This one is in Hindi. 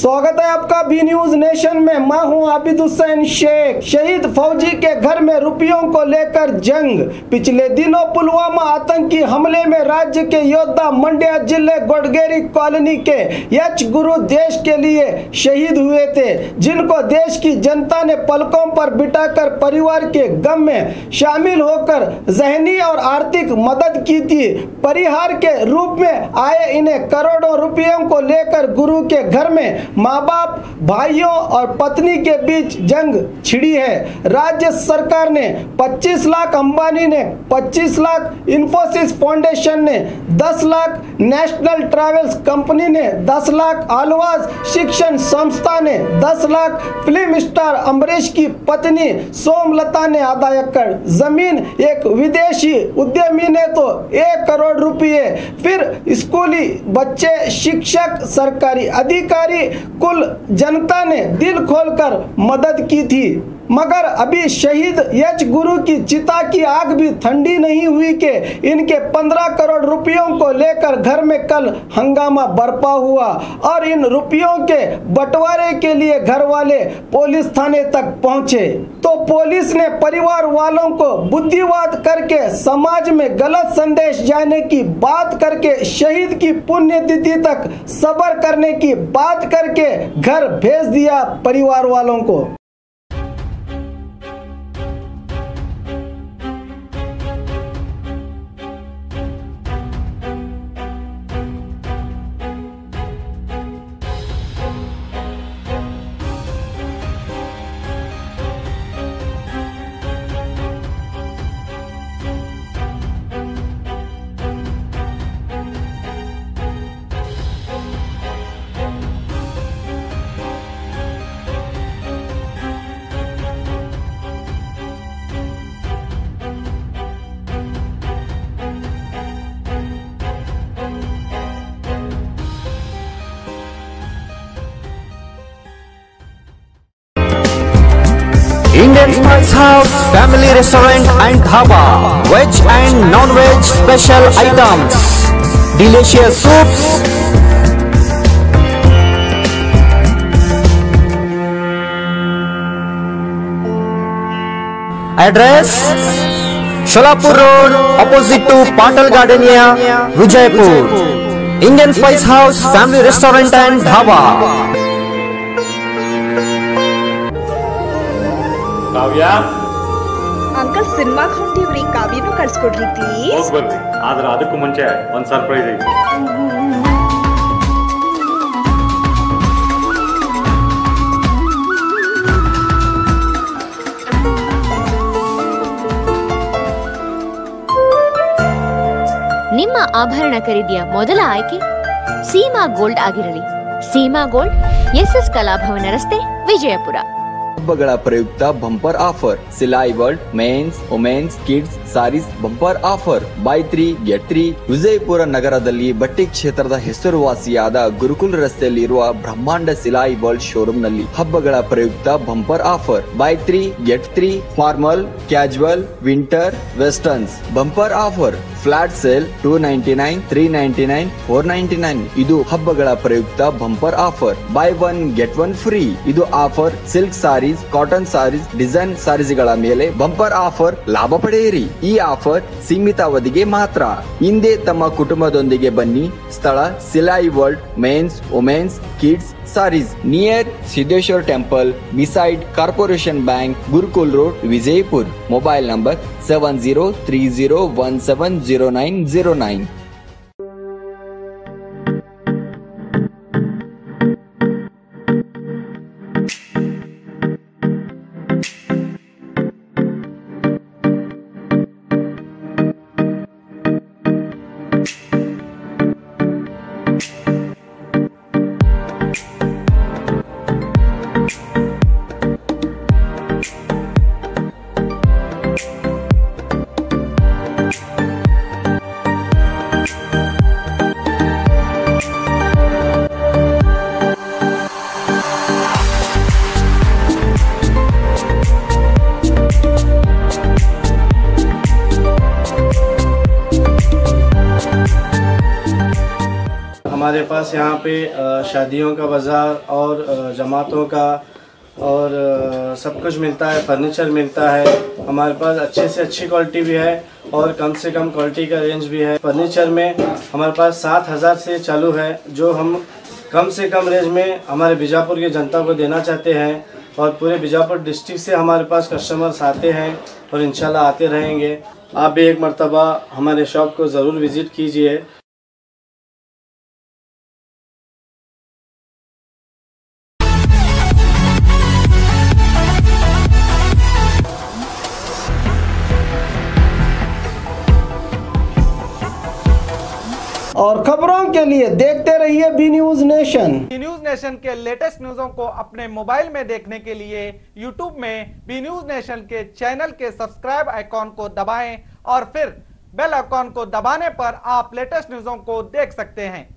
स्वागत है आपका बी न्यूज नेशन में। मैं हूं आबिद हुसैन शेख। शहीद फौजी के घर में रुपयों को लेकर जंग। पिछले दिनों पुलवामा आतंकी हमले में राज्य के योद्धा मंड्या जिले गोडगेरी कॉलोनी के एच गुरु देश के लिए शहीद हुए थे, जिनको देश की जनता ने पलकों पर बिठाकर परिवार के गम में शामिल होकर जहनी और आर्थिक मदद की थी। परिहार के रूप में आए इन्हें करोड़ों रुपयों को लेकर गुरु के घर में माँ बाप, भाइयों और पत्नी के बीच जंग छिड़ी है। राज्य सरकार ने 25 लाख, अंबानी ने 25 लाख, इन्फोसिस फाउंडेशन ने 10 लाख, नेशनल ट्रैवल्स कंपनी ने 10 लाख, आलवास शिक्षण संस्था ने 10 लाख, फिल्म स्टार अमरीश की पत्नी सोमलता ने आधा एकड़ जमीन, एक विदेशी उद्यमी ने तो 1 करोड़ रुपए, फिर स्कूली बच्चे, शिक्षक, सरकारी अधिकारी, कुल जनता ने दिल खोलकर मदद की थी। मगर अभी शहीद एच गुरु की चिता की आग भी ठंडी नहीं हुई कि इनके 15 करोड़ रुपयों को लेकर घर में कल हंगामा बरपा हुआ और इन रुपयों के बंटवारे के लिए घर वाले पुलिस थाने तक पहुंचे तो पुलिस ने परिवार वालों को बुद्धिवाद करके समाज में गलत संदेश जाने की बात करके शहीद की पुण्यतिथि तक सब्र करने की बात करके घर भेज दिया परिवार वालों को। Indian Spice House Family Restaurant and Dhaba, veg and non-veg special items, delicious soups, address Sholapur Road opposite to Patal Gardenia, Vijaypur. Indian Spice House Family Restaurant and Dhaba. Kavya uncle ಸಿನಿಮಾಗೆ ಹೊಂಟಿವ್ರಿ, ಕಾವ್ಯನೂ ಕಳ್ಸ್ಕೊಡ್ರಿ ಪ್ಲೀಸ್. ಹೋಗಿ ಬರ್ರಿ, ಆದ್ರೆ ಅದಕ್ಕೂ ಮುಂಚೆ ಒಂದು ಸರ್ಪ್ರೈಸ್ ಐತಿ. ನಿಮ್ಮ ಆಭರಣ ಖರೀದಿಯ ಮೊದಲ ಆಯ್ಕೆ ಸೀಮಾ ಗೋಲ್ಡ್ ಆಗಿರಲಿ. ಸೀಮಾ ಗೋಲ್ಡ್, ಎಸ್ಎಸ್ ಕಲಾಭವನ ರಸ್ತೆ, ವಿಜಯಪುರ. ಹಬ್ಬಗಳ ಪ್ರಯುಕ್ತ bumper offer. Silai World men's, women's, kids sarees bumper offer. Buy 3 get 3. Vijayapura ನಗರದಲ್ಲಿ ಬಟ್ಟೆ ಕ್ಷೇತ್ರದ ಹೆಸರುವಾಸಿಯಾದ ಗುರುಕುಲ್ ರಸ್ತೆಯಲ್ಲಿರುವ ಬ್ರಹ್ಮಾಂಡ ಸಿಲಾಯಿ ವರ್ಲ್ಡ್ ಶೋರೂಮ್ ನಲ್ಲಿ ಹಬ್ಬಗಳ ಪ್ರಯುಕ್ತ bumper offer. Buy 3 get 3. Formal, casual, winter, westerns bumper offer. Flat sale 299, 399, 499. ಇದು ಹಬ್ಬಗಳ ಪ್ರಯುಕ್ತ bumper offer. Buy 1 get 1 free. ಇದು offer silk sarees, cotton sarees, design ಸಾರೀಸ್ಗಳ ಮೇಲೆ ಬಂಪರ್ ಆಫರ್ ಲಾಭ ಪಡೆಯಿರಿ. ಈ ಆಫರ್ ಸೀಮಿತ ಅವಧಿಗೆ ಮಾತ್ರ. ಹಿಂದೆ ತಮ್ಮ ಕುಟುಂಬದೊಂದಿಗೆ ಬನ್ನಿ. ಸ್ಥಳ Silai World men's, women's, kids sarees, near Siddheshwar temple, beside Corporation Bank, Gurukul road, Vijayapur. Mobile number 7030170909. हमारे पास यहाँ पे शादियों का बाज़ार और जमातों का और सब कुछ मिलता है, फर्नीचर मिलता है। हमारे पास अच्छे से अच्छी क्वालिटी भी है और कम से कम क्वालिटी का रेंज भी है। फर्नीचर में हमारे पास 7,000 से चालू है, जो हम कम से कम रेंज में हमारे बीजापुर की जनता को देना चाहते हैं। और पूरे बीजापुर डिस्ट्रिक्ट से हमारे पास कस्टमर्स आते हैं और इंशाल्लाह आते रहेंगे। आप भी एक मर्तबा हमारे शॉप को ज़रूर विज़िट कीजिए। और खबरों के लिए देखते रहिए B News Nation. B News Nation के लेटेस्ट न्यूज़ों को अपने मोबाइल में देखने के लिए यूट्यूब में बी न्यूज नेशन के चैनल के सब्सक्राइब आइकॉन को दबाएं और फिर बेल आइकॉन को दबाने पर आप लेटेस्ट न्यूज़ों को देख सकते हैं।